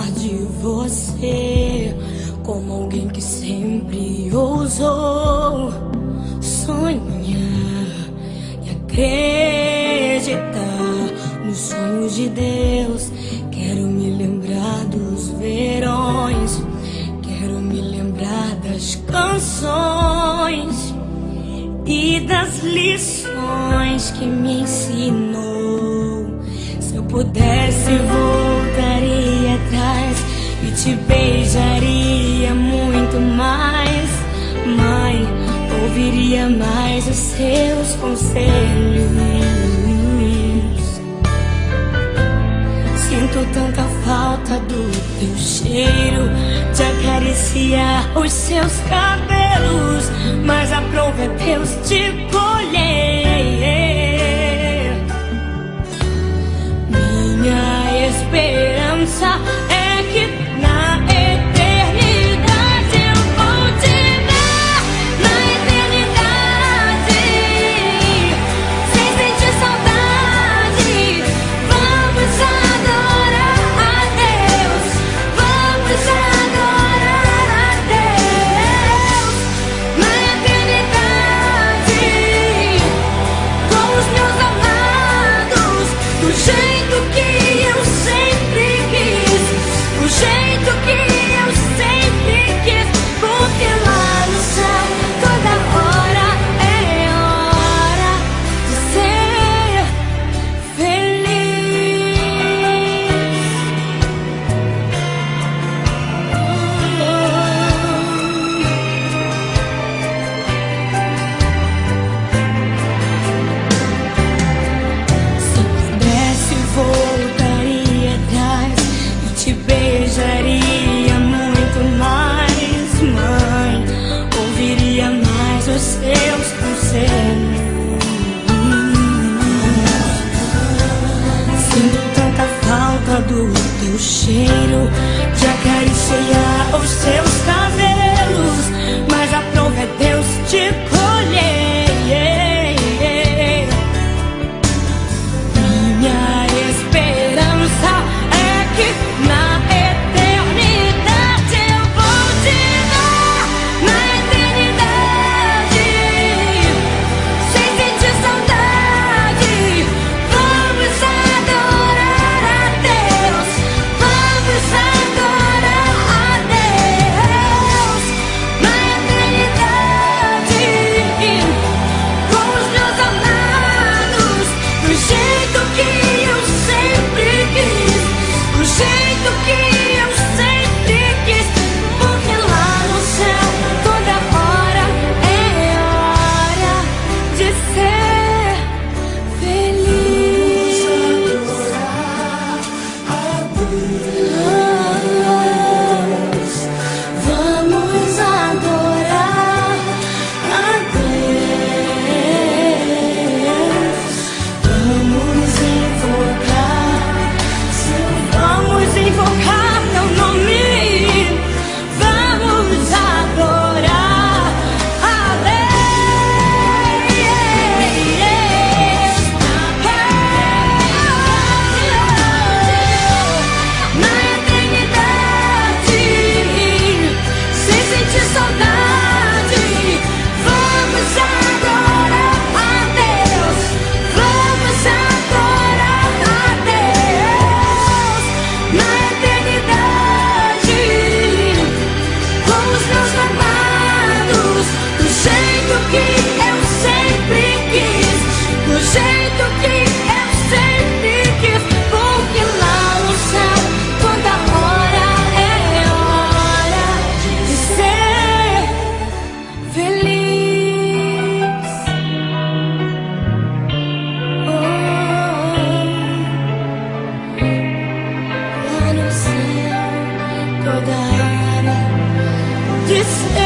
lembrar de você como alguém que sempre ousou sonhar e acreditar nos sonhos de Deus. Quero me lembrar dos verões, quero me lembrar das canções e das lições que me ensinou. Se eu pudesse, voltaria atrás e te beijaria muito mais. Mãe, ouviria mais os seus conselhos. Sinto tanta falta do teu cheiro, de acariciar os seus cabelos, mas aprove a Deus te colher. Minha esperança é que na eternidade eu vou te ver. Na eternidade, sem sentir saudade, vamos adorar a Deus. Vamos adorar a Deus. Na eternidade, com os meus amados, do jeito que eu sempre quis, do jeito que eu sempre quis, porque lá no céu toda hora é hora de ser feliz. Se eu pudesse, voltaria atrás e te beijaria muito mais. Mãe, ouviria mais os seus conselhos. Sinto tanta falta do teu cheiro, de acariciar os seus cabelos, mas aprove a Deus te colher. Minha esperança é que na eternidade eu vou te ver. Na eternidade, sem sentir saudade, vamos adorar a Deus. Vamos adorar a Deus. Na eternidade, com os meus amados, do jeito que eu sempre quis, do jeito que eu sempre quis, porque lá no céu toda hora é hora de ser feliz. Vamos adorar a Deus. Vamos invocar teu nome. Vamos adorar a Deus. Na eternidade, sem sentir saudade, vamos adorar a Deus. Vamos adorar a Deus. Na eternidade, com os meus amados, do jeito que eu sempre quis, do jeito que eu sempre quis, porque lá no céu toda hora é hora de ser feliz. Lá no céu toda hora de ser